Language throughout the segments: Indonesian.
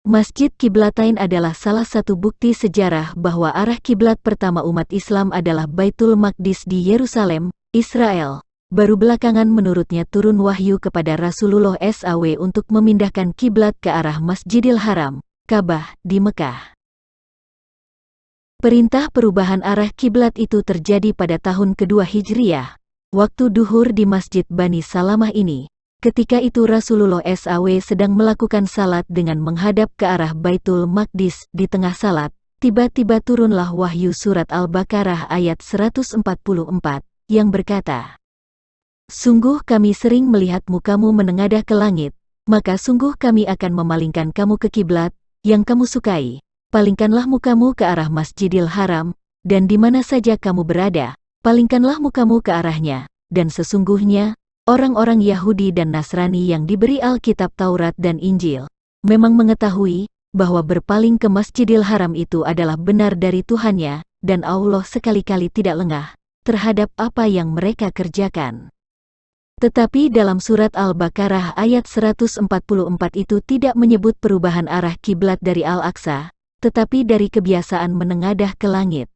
Masjid Kiblatain adalah salah satu bukti sejarah bahwa arah kiblat pertama umat Islam adalah Baitul Maqdis di Yerusalem, Israel. Baru belakangan menurutnya turun wahyu kepada Rasulullah SAW untuk memindahkan kiblat ke arah Masjidil Haram, Ka'bah, di Mekah. Perintah perubahan arah kiblat itu terjadi pada tahun kedua Hijriyah, waktu duhur di Masjid Bani Salamah ini. Ketika itu Rasulullah SAW sedang melakukan salat dengan menghadap ke arah Baitul Maqdis. Di tengah salat, tiba-tiba turunlah wahyu surat Al-Baqarah ayat 144, yang berkata, "Sungguh kami sering melihat mukamu menengadah ke langit, maka sungguh kami akan memalingkan kamu ke kiblat yang kamu sukai. Palingkanlah mukamu ke arah Masjidil Haram, dan di mana saja kamu berada, palingkanlah mukamu ke arahnya, dan sesungguhnya, orang-orang Yahudi dan Nasrani yang diberi Alkitab Taurat dan Injil memang mengetahui bahwa berpaling ke Masjidil Haram itu adalah benar dari Tuhannya, dan Allah sekali-kali tidak lengah terhadap apa yang mereka kerjakan." Tetapi dalam surat Al-Baqarah ayat 144 itu tidak menyebut perubahan arah kiblat dari Al-Aqsa, tetapi dari kebiasaan menengadah ke langit.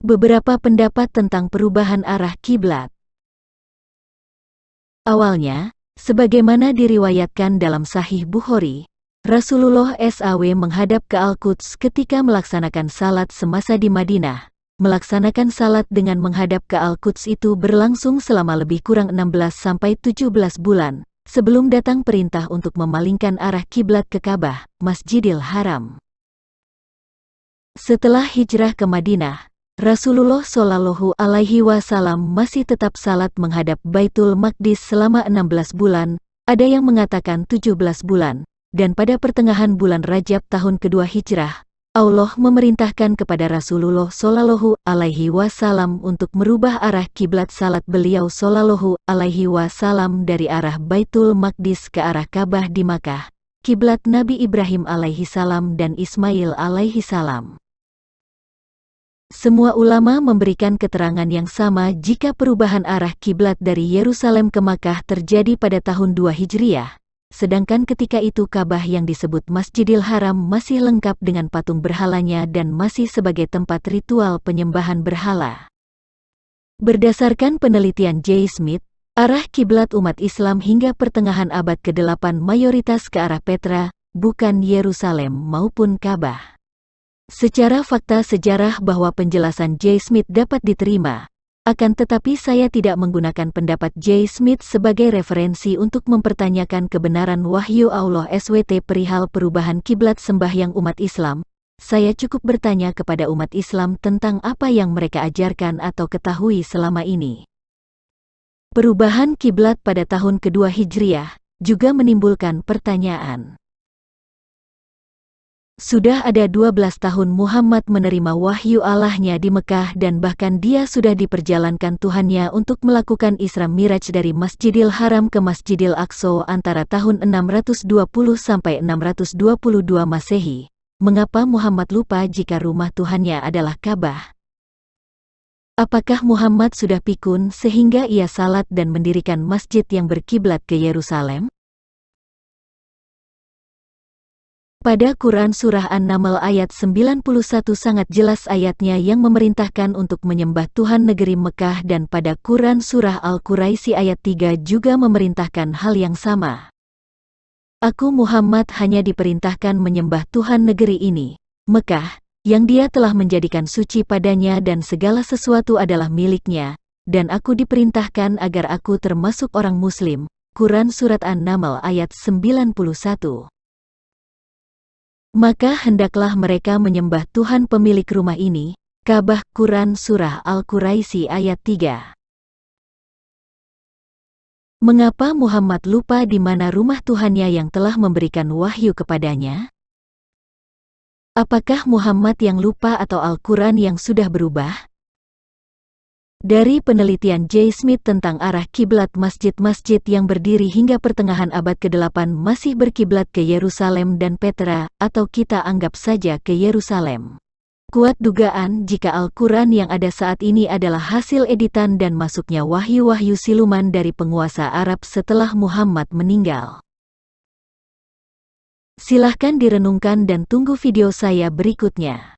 Beberapa pendapat tentang perubahan arah kiblat. Awalnya, sebagaimana diriwayatkan dalam Sahih Bukhari, Rasulullah SAW menghadap ke Al-Quds ketika melaksanakan salat semasa di Madinah. Melaksanakan salat dengan menghadap ke Al-Quds itu berlangsung selama lebih kurang 16-17 bulan, sebelum datang perintah untuk memalingkan arah kiblat ke Ka'bah, Masjidil Haram. Setelah hijrah ke Madinah, Rasulullah Shallallahu Alaihi Wasallam masih tetap salat menghadap Baitul Maqdis selama 16 bulan, ada yang mengatakan 17 bulan, dan pada pertengahan bulan Rajab tahun kedua Hijrah, Allah memerintahkan kepada Rasulullah Shallallahu Alaihi Wasallam untuk merubah arah kiblat salat beliau Shallallahu Alaihi Wasallam dari arah Baitul Maqdis ke arah Ka'bah di Makkah, kiblat Nabi Ibrahim alaihi salam dan Ismail alaihi salam. Semua ulama memberikan keterangan yang sama jika perubahan arah kiblat dari Yerusalem ke Makkah terjadi pada tahun 2 Hijriyah, sedangkan ketika itu Ka'bah yang disebut Masjidil Haram masih lengkap dengan patung berhalanya dan masih sebagai tempat ritual penyembahan berhala. Berdasarkan penelitian J. Smith, arah kiblat umat Islam hingga pertengahan abad ke-8 mayoritas ke arah Petra, bukan Yerusalem maupun Ka'bah. Secara fakta sejarah bahwa penjelasan J. Smith dapat diterima, akan tetapi saya tidak menggunakan pendapat J. Smith sebagai referensi untuk mempertanyakan kebenaran wahyu Allah SWT perihal perubahan kiblat sembahyang umat Islam. Saya cukup bertanya kepada umat Islam tentang apa yang mereka ajarkan atau ketahui selama ini. Perubahan kiblat pada tahun kedua Hijriyah juga menimbulkan pertanyaan. Sudah ada 12 tahun Muhammad menerima wahyu Allahnya di Mekah dan bahkan dia sudah diperjalankan Tuhannya untuk melakukan Isra Miraj dari Masjidil Haram ke Masjidil Aqsa antara tahun 620 sampai 622 Masehi. Mengapa Muhammad lupa jika rumah Tuhannya adalah Ka'bah? Apakah Muhammad sudah pikun sehingga ia salat dan mendirikan masjid yang berkiblat ke Yerusalem? Pada Quran Surah An-Naml ayat 91 sangat jelas ayatnya yang memerintahkan untuk menyembah Tuhan negeri Mekah, dan pada Quran Surah Al-Quraisy ayat 3 juga memerintahkan hal yang sama. Aku Muhammad hanya diperintahkan menyembah Tuhan negeri ini, Mekah, yang dia telah menjadikan suci padanya dan segala sesuatu adalah miliknya, dan aku diperintahkan agar aku termasuk orang Muslim. Quran Surat An-Naml ayat 91. Maka hendaklah mereka menyembah Tuhan pemilik rumah ini, Ka'bah. Quran Surah Al-Quraisy ayat 3. Mengapa Muhammad lupa di mana rumah Tuhannya yang telah memberikan wahyu kepadanya? Apakah Muhammad yang lupa atau Al-Quran yang sudah berubah? Dari penelitian J. Smith tentang arah kiblat masjid-masjid yang berdiri hingga pertengahan abad ke-8 masih berkiblat ke Yerusalem dan Petra, atau kita anggap saja ke Yerusalem. Kuat dugaan jika Al-Quran yang ada saat ini adalah hasil editan dan masuknya wahyu-wahyu siluman dari penguasa Arab setelah Muhammad meninggal. Silahkan direnungkan dan tunggu video saya berikutnya.